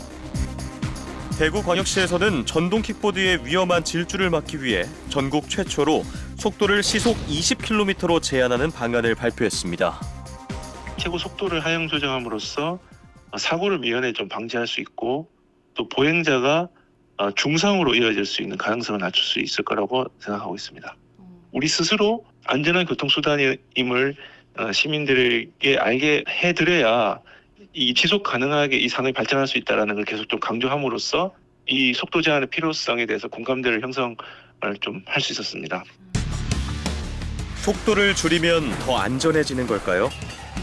대구광역시에서는 전동 킥보드의 위험한 질주를 막기 위해 전국 최초로 속도를 시속 20km로 제한하는 방안을 발표했습니다. 최고 속도를 하향 조정함으로써 사고를 미연에 좀 방지할 수 있고 또 보행자가 중상으로 이어질 수 있는 가능성을 낮출 수 있을 거라고 생각하고 있습니다. 우리 스스로 안전한 교통수단임을 시민들에게 알게 해드려야 이 지속 가능하게 이 산업이 발전할 수 있다는 걸 계속 좀 강조함으로써 이 속도 제한의 필요성에 대해서 공감대를 형성을 좀 할 수 있었습니다. 속도를 줄이면 더 안전해지는 걸까요?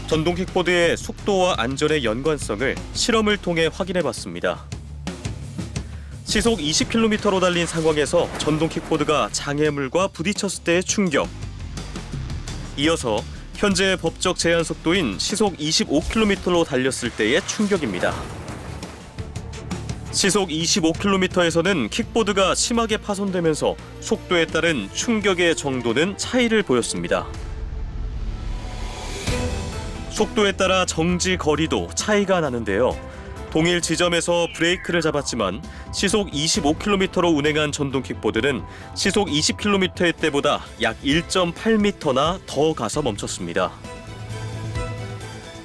전동 킥보드의 속도와 안전의 연관성을 실험을 통해 확인해봤습니다. 시속 20km로 달린 상황에서 전동 킥보드가 장애물과 부딪혔을 때의 충격. 이어서 현재 법적 제한 속도인 시속 25km로 달렸을 때의 충격입니다. 시속 25km에서는 킥보드가 심하게 파손되면서 속도에 따른 충격의 정도는 차이를 보였습니다. 속도에 따라 정지 거리도 차이가 나는데요. 동일 지점에서 브레이크를 잡았지만 시속 25km로 운행한 전동 킥보드는 시속 20km의 때보다 약 1.8m나 더 가서 멈췄습니다.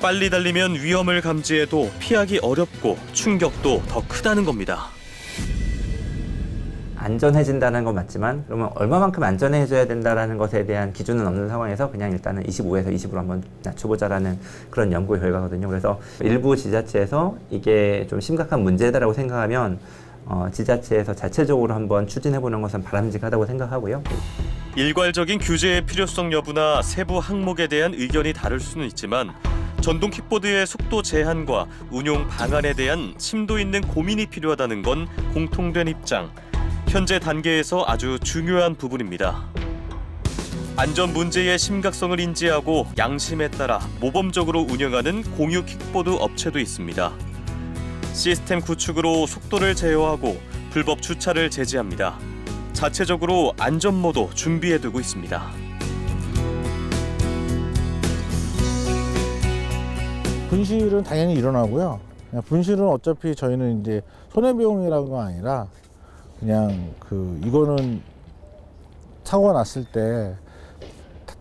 빨리 달리면 위험을 감지해도 피하기 어렵고 충격도 더 크다는 겁니다. 안전해진다는 건 맞지만 그러면 얼마만큼 안전해져야 된다는 것에 대한 기준은 없는 상황에서 그냥 일단은 25에서 20으로 한번 낮춰보자라는 그런 연구 결과거든요. 그래서 일부 지자체에서 이게 좀 심각한 문제다라고 생각하면 지자체에서 자체적으로 한번 추진해보는 것은 바람직하다고 생각하고요. 일괄적인 규제의 필요성 여부나 세부 항목에 대한 의견이 다를 수는 있지만 전동 킥보드의 속도 제한과 운용 방안에 대한 심도 있는 고민이 필요하다는 건 공통된 입장. 현재 단계에서 아주 중요한 부분입니다. 안전 문제의 심각성을 인지하고 양심에 따라 모범적으로 운영하는 공유 킥보드 업체도 있습니다. 시스템 구축으로 속도를 제어하고 불법 주차를 제지합니다. 자체적으로 안전모도 준비해두고 있습니다. 분실은 당연히 일어나고요. 분실은 어차피 저희는 이제 손해비용이라고가 아니라 그냥 이거는 사고가 났을 때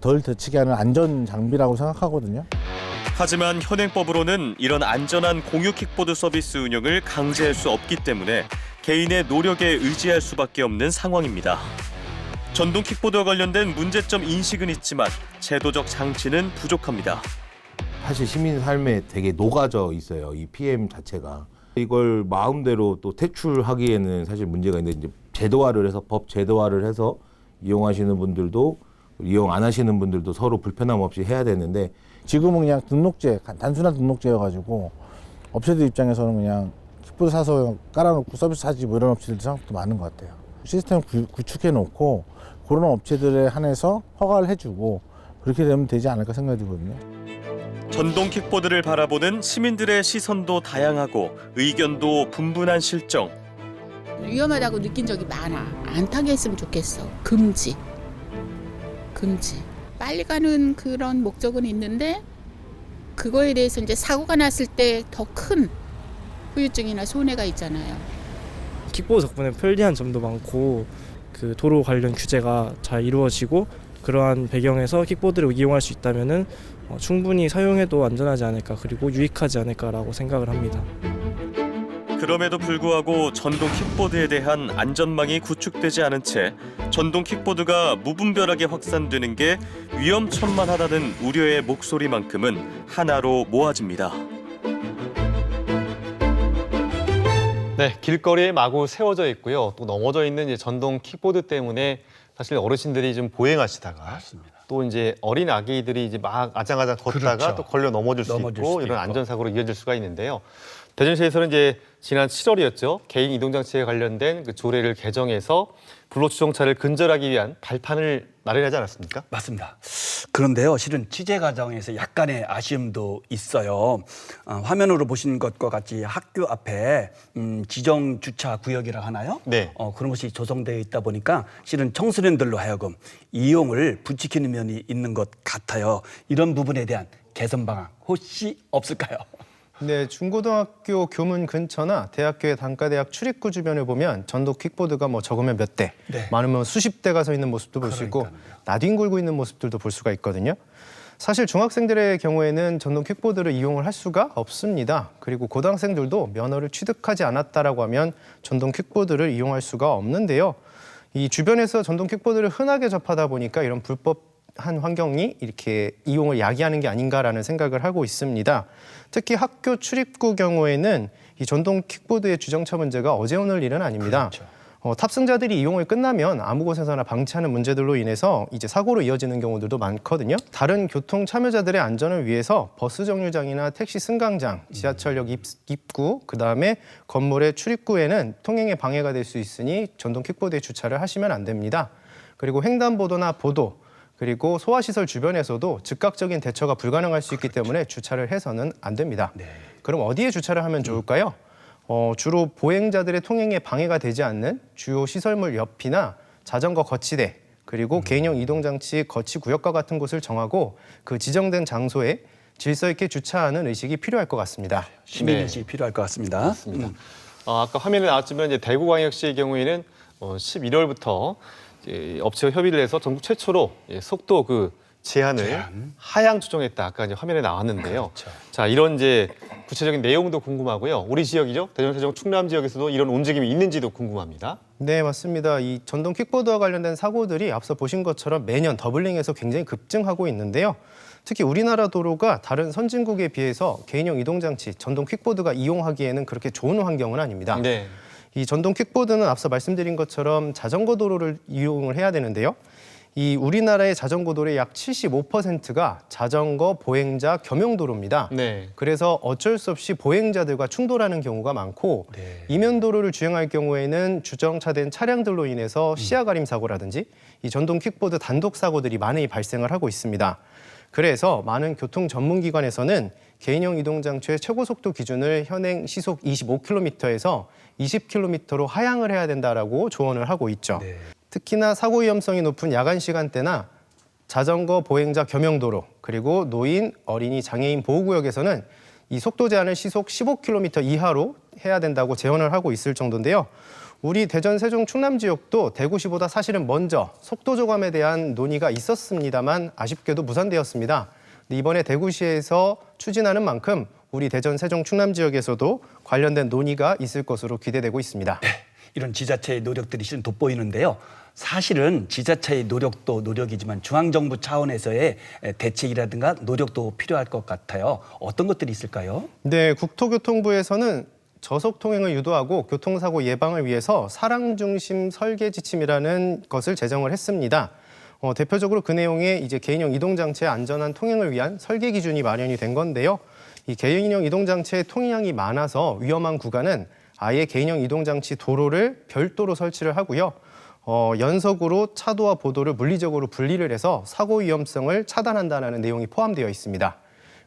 덜 다치게 하는 안전 장비라고 생각하거든요. 하지만 현행법으로는 이런 안전한 공유 킥보드 서비스 운영을 강제할 수 없기 때문에 개인의 노력에 의지할 수밖에 없는 상황입니다. 전동 킥보드와 관련된 문제점 인식은 있지만 제도적 장치는 부족합니다. 사실 시민 삶에 되게 녹아져 있어요. 이 PM 자체가. 이걸 마음대로 또 퇴출하기에는 사실 문제가 있는데 이제 제도화를 해서 법 제도화를 해서 이용하시는 분들도 이용 안 하시는 분들도 서로 불편함 없이 해야 되는데 지금은 그냥 등록제, 단순한 등록제여가지고 업체들 입장에서는 그냥 킥보드 사서 깔아놓고 서비스 하지 뭐 이런 업체들도 생각도 많은 것 같아요. 시스템 구축해 놓고 그런 업체들에 한해서 허가를 해주고 그렇게 되면 되지 않을까 생각이 들거든요. 전동 킥보드를 바라보는 시민들의 시선도 다양하고 의견도 분분한 실정. 위험하다고 느낀 적이 많아. 안 타게 했으면 좋겠어. 금지. 빨리 가는 그런 목적은 있는데 그거에 대해서 이제 사고가 났을 때 더 큰 후유증이나 손해가 있잖아요. 킥보드 덕분에 편리한 점도 많고 그 도로 관련 규제가 잘 이루어지고 그러한 배경에서 킥보드를 이용할 수 있다면은 충분히 사용해도 안전하지 않을까 그리고 유익하지 않을까라고 생각을 합니다. 그럼에도 불구하고 전동 킥보드에 대한 안전망이 구축되지 않은 채 전동 킥보드가 무분별하게 확산되는 게 위험천만하다는 우려의 목소리만큼은 하나로 모아집니다. 네, 길거리에 마구 세워져 있고요. 또 넘어져 있는 이제 전동 킥보드 때문에 사실 어르신들이 좀 보행하시다가 또 이제 어린 아기들이 이제 막 아장아장 걷다가 그렇죠. 또 걸려 넘어질 수 넘어질 있고 수도 이런 있고. 안전사고로 이어질 수가 있는데요. 대전시에서는 이제 지난 7월이었죠. 개인 이동장치에 관련된 그 조례를 개정해서 불로주정차를 근절하기 위한 발판을 마련하지 않았습니까? 맞습니다. 그런데요, 실은 취재 과정에서 약간의 아쉬움도 있어요. 화면으로 보신 것과 같이 학교 앞에 지정 주차 구역이라 하나요? 네. 그런 것이 조성되어 있다 보니까 실은 청소년들로 하여금 이용을 부추기는 면이 있는 것 같아요. 이런 부분에 대한 개선 방안 혹시 없을까요? 네, 중고등학교 교문 근처나 대학교의 단과대학 출입구 주변을 보면 전동 킥보드가 뭐 적으면 몇 대, 네. 많으면 수십 대가 서 있는 모습도 볼 수 있고 나뒹굴고 있는 모습들도 볼 수가 있거든요. 사실 중학생들의 경우에는 전동 킥보드를 이용을 할 수가 없습니다. 그리고 고등학생들도 면허를 취득하지 않았다라고 하면 전동 킥보드를 이용할 수가 없는데요. 이 주변에서 전동 킥보드를 흔하게 접하다 보니까 이런 불법한 환경이 이렇게 이용을 야기하는 게 아닌가라는 생각을 하고 있습니다. 특히 학교 출입구 경우에는 이 전동 킥보드의 주정차 문제가 어제 오늘 일은 아닙니다. 탑승자들이 이용을 끝나면 아무 곳에서나 방치하는 문제들로 인해서 이제 사고로 이어지는 경우들도 많거든요. 다른 교통 참여자들의 안전을 위해서 버스 정류장이나 택시 승강장, 지하철역 입구, 그다음에 건물의 출입구에는 통행에 방해가 될 수 있으니 전동 킥보드에 주차를 하시면 안 됩니다. 그리고 횡단보도나 보도, 그리고 소화시설 주변에서도 즉각적인 대처가 불가능할 수 있기 때문에 주차를 해서는 안 됩니다. 그럼 어디에 주차를 하면 좋을까요? 주로 보행자들의 통행에 방해가 되지 않는 주요 시설물 옆이나 자전거 거치대, 그리고 개인용 이동장치 거치구역과 같은 곳을 정하고 그 지정된 장소에 질서 있게 주차하는 의식이 필요할 것 같습니다. 시민의식이 필요할 것 같습니다. 맞습니다. 아까 화면에 나왔지만 이제 대구광역시의 경우에는 11월부터 업체와 협의를 해서 전국 최초로 속도 제한을 하향 조정했다. 아까 이제 화면에 나왔는데요. 자, 이런 이제 구체적인 내용도 궁금하고요. 우리 지역이죠. 대전, 세종, 충남 지역에서도 이런 움직임이 있는지도 궁금합니다. 네, 맞습니다. 이 전동 킥보드와 관련된 사고들이 앞서 보신 것처럼 매년 더블링해서 굉장히 급증하고 있는데요. 특히 우리나라 도로가 다른 선진국에 비해서 개인용 이동장치, 전동 킥보드가 이용하기에는 그렇게 좋은 환경은 아닙니다. 네. 이 전동 킥보드는 앞서 말씀드린 것처럼 자전거 도로를 이용을 해야 되는데요. 이 우리나라의 자전거 도로의 약 75%가 자전거 보행자 겸용 도로입니다. 네. 그래서 어쩔 수 없이 보행자들과 충돌하는 경우가 많고 이면 도로를 주행할 경우에는 주정차된 차량들로 인해서 시야 가림 사고라든지 이 전동 킥보드 단독 사고들이 많이 발생을 하고 있습니다. 그래서 많은 교통 전문기관에서는 개인용 이동장치의 최고 속도 기준을 현행 시속 25km에서 20km로 하향을 해야 된다라고 조언을 하고 있죠. 특히나 사고 위험성이 높은 야간 시간대나 자전거 보행자 겸용 도로, 그리고 노인, 어린이, 장애인 보호구역에서는 이 속도 제한을 시속 15km 이하로 해야 된다고 제언을 하고 있을 정도인데요. 우리 대전, 세종, 충남 지역도 대구시보다 사실은 먼저 속도 저감에 대한 논의가 있었습니다만 아쉽게도 무산되었습니다. 이번에 대구시에서 추진하는 만큼 우리 대전, 세종, 충남 지역에서도 관련된 논의가 있을 것으로 기대되고 있습니다. 이런 지자체의 노력들이 실은 돋보이는데요. 사실은 지자체의 노력도 노력이지만 중앙정부 차원에서의 대책이라든가 노력도 필요할 것 같아요. 어떤 것들이 있을까요? 네, 국토교통부에서는 저속 통행을 유도하고 교통사고 예방을 위해서 사람 중심 설계 지침이라는 것을 제정을 했습니다. 대표적으로 그 내용에 이제 개인용 이동장치의 안전한 통행을 위한 설계 기준이 마련이 된 건데요. 이 개인용 이동장치의 통행량이 많아서 위험한 구간은 아예 개인형 이동장치 도로를 별도로 설치를 하고요. 연석으로 차도와 보도를 물리적으로 분리를 해서 사고 위험성을 차단한다는 내용이 포함되어 있습니다.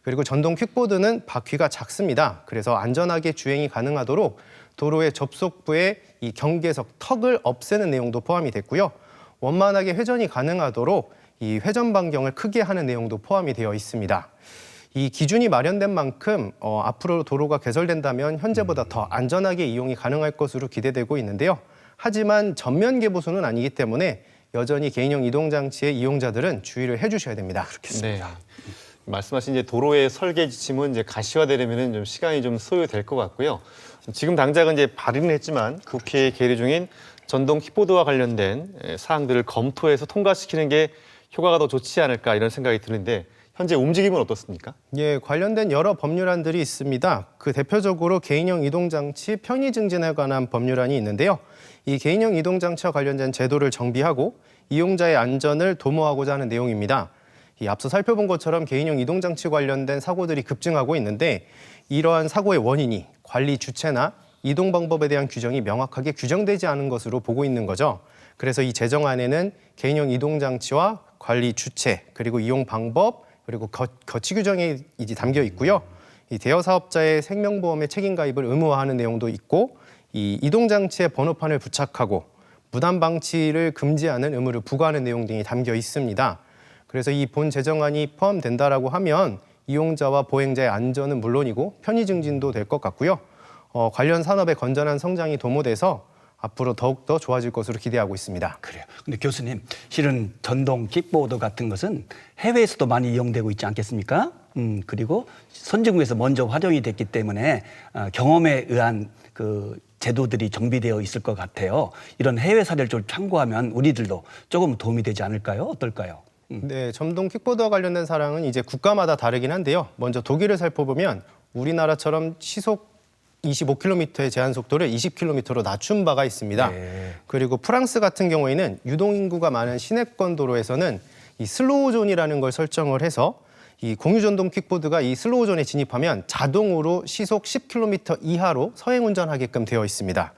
그리고 전동 퀵보드는 바퀴가 작습니다. 그래서 안전하게 주행이 가능하도록 도로의 접속부에 이 경계석 턱을 없애는 내용도 포함이 됐고요. 원만하게 회전이 가능하도록 이 회전 반경을 크게 하는 내용도 포함이 되어 있습니다. 이 기준이 마련된 만큼 앞으로 도로가 개설된다면 현재보다 더 안전하게 이용이 가능할 것으로 기대되고 있는데요. 하지만 전면 개보수는 아니기 때문에 여전히 개인형 이동장치의 이용자들은 주의를 해주셔야 됩니다. 그렇겠습니다. 네. 말씀하신 이제 도로의 설계 지침은 이제 가시화되려면 좀 시간이 좀 소요될 것 같고요. 지금 당장은 이제 발의는 했지만 국회에 계류 중인 전동 킥보드와 관련된 사항들을 검토해서 통과시키는 게 효과가 더 좋지 않을까 이런 생각이 드는데 현재 움직임은 어떻습니까? 예, 관련된 여러 법률안들이 있습니다. 그 대표적으로 개인형 이동장치 편의 증진에 관한 법률안이 있는데요. 이 개인형 이동장치와 관련된 제도를 정비하고 이용자의 안전을 도모하고자 하는 내용입니다. 이 앞서 살펴본 것처럼 개인형 이동장치 관련된 사고들이 급증하고 있는데 이러한 사고의 원인이 관리 주체나 이동 방법에 대한 규정이 명확하게 규정되지 않은 것으로 보고 있는 거죠. 그래서 이 제정안에는 개인형 이동장치와 관리 주체, 그리고 이용 방법, 그리고 거치 규정이 이제 담겨 있고요. 이 대여 사업자의 생명보험의 책임 가입을 의무화하는 내용도 있고 이 이동장치에 번호판을 부착하고 무단 방치를 금지하는 의무를 부과하는 내용 등이 담겨 있습니다. 그래서 이 본 제정안이 포함된다라고 하면 이용자와 보행자의 안전은 물론이고 편의 증진도 될 것 같고요. 관련 산업의 건전한 성장이 도모돼서 앞으로 더욱더 좋아질 것으로 기대하고 있습니다. 그래요. 근데 교수님, 실은 전동 킥보드 같은 것은 해외에서도 많이 이용되고 있지 않겠습니까? 그리고 선진국에서 먼저 활용이 됐기 때문에 경험에 의한 그 제도들이 정비되어 있을 것 같아요. 이런 해외 사례를 좀 참고하면 우리들도 조금 도움이 되지 않을까요? 어떨까요? 네, 전동 킥보드와 관련된 사항은 이제 국가마다 다르긴 한데요. 먼저 독일을 살펴보면 우리나라처럼 시속 25km의 제한 속도를 20km로 낮춘 바가 있습니다. 네. 그리고 프랑스 같은 경우에는 유동인구가 많은 시내권 도로에서는 이 슬로우존이라는 걸 설정을 해서 이 공유전동 킥보드가 이 슬로우존에 진입하면 자동으로 시속 10km 이하로 서행 운전하게끔 되어 있습니다.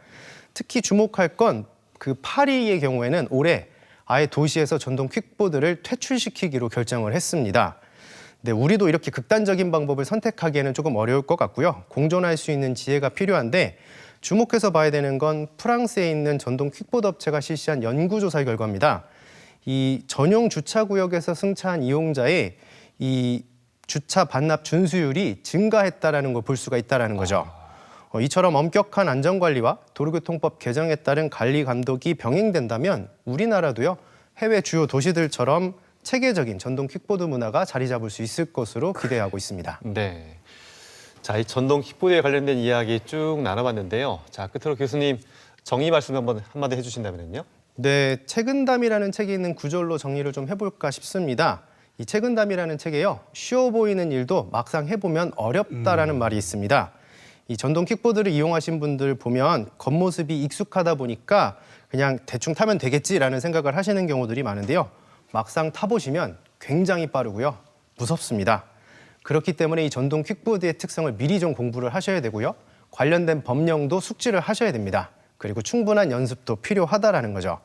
특히 주목할 건 그 파리의 경우에는 올해 아예 도시에서 전동 퀵보드를 퇴출시키기로 결정을 했습니다. 네, 우리도 이렇게 극단적인 방법을 선택하기에는 조금 어려울 것 같고요. 공존할 수 있는 지혜가 필요한데 주목해서 봐야 되는 건 프랑스에 있는 전동 퀵보드 업체가 실시한 연구조사 결과입니다. 이 전용 주차구역에서 승차한 이용자의 이 주차 반납 준수율이 증가했다라는 걸 볼 수가 있다라는 거죠. 이처럼 엄격한 안전관리와 도로교통법 개정에 따른 관리 감독이 병행된다면 우리나라도요, 해외 주요 도시들처럼 체계적인 전동 킥보드 문화가 자리 잡을 수 있을 것으로 기대하고 있습니다. 네. 자, 이 전동 킥보드에 관련된 이야기 쭉 나눠봤는데요. 자, 끝으로 교수님 정의 말씀 한마디 해주신다면요. 네, 책은담이라는 책에 있는 구절로 정리를 좀 해볼까 싶습니다. 이 책은담이라는 책에요, 쉬워 보이는 일도 막상 해보면 어렵다라는 말이 있습니다. 이 전동 킥보드를 이용하신 분들 보면 겉모습이 익숙하다 보니까 그냥 대충 타면 되겠지라는 생각을 하시는 경우들이 많은데요. 막상 타보시면 굉장히 빠르고요. 무섭습니다. 그렇기 때문에 이 전동 퀵보드의 특성을 미리 좀 공부를 하셔야 되고요. 관련된 법령도 숙지를 하셔야 됩니다. 그리고 충분한 연습도 필요하다라는 거죠.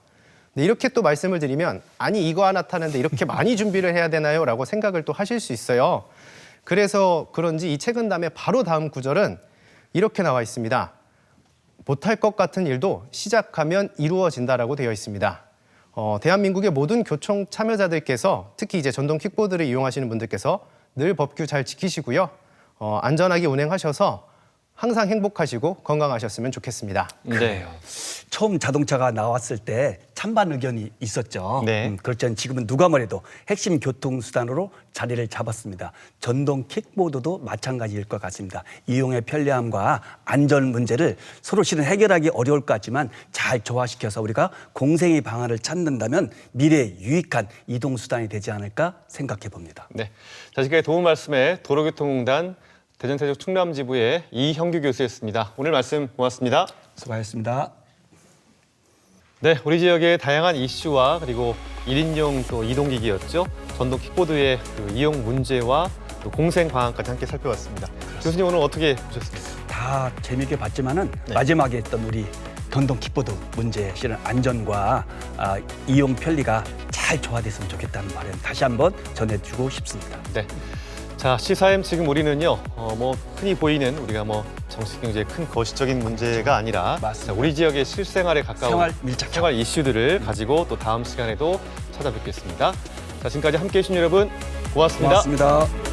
근데 이렇게 또 말씀을 드리면 아니 이거 하나 타는데 이렇게 많이 준비를 해야 되나요? 라고 생각을 또 하실 수 있어요. 그래서 그런지 이 책은 다음에 바로 다음 구절은 이렇게 나와 있습니다. 못할 것 같은 일도 시작하면 이루어진다라고 되어 있습니다. 대한민국의 모든 교통 참여자들께서 특히 이제 전동 킥보드를 이용하시는 분들께서 늘 법규 잘 지키시고요. 안전하게 운행하셔서 항상 행복하시고 건강하셨으면 좋겠습니다. 그래요. 처음 자동차가 나왔을 때 찬반 의견이 있었죠. 네. 그렇지만 지금은 누가 뭐래도 핵심 교통수단으로 자리를 잡았습니다. 전동 킥보드도 마찬가지일 것 같습니다. 이용의 편리함과 안전 문제를 서로 실은 해결하기 어려울 것 같지만 잘 조화시켜서 우리가 공생의 방안을 찾는다면 미래에 유익한 이동수단이 되지 않을까 생각해 봅니다. 네, 자, 지금까지 도움 말씀에 도로교통공단 대전세종 충남지부의 이형규 교수였습니다. 오늘 말씀 고맙습니다. 수고하셨습니다. 네, 우리 지역의 다양한 이슈와 그리고 1인용 또 이동기기였죠. 전동 킥보드의 그 이용 문제와 또 공생 방안까지 함께 살펴봤습니다. 교수님 오늘 어떻게 보셨습니까? 다 재미있게 봤지만은 마지막에 했던 우리 전동 킥보드 문제 실은 안전과 이용 편리가 잘 조화됐으면 좋겠다는 말은 다시 한번 전해주고 싶습니다. 네. 자, 시사M 지금 우리는요, 뭐 흔히 보이는 우리가 뭐 정치 경제의 큰 거시적인 문제가 아니라 자, 우리 지역의 실생활에 가까운 생활 밀착형. 생활 이슈들을 가지고 또 다음 시간에도 찾아뵙겠습니다. 자, 지금까지 함께해 주신 여러분 고맙습니다. 고맙습니다.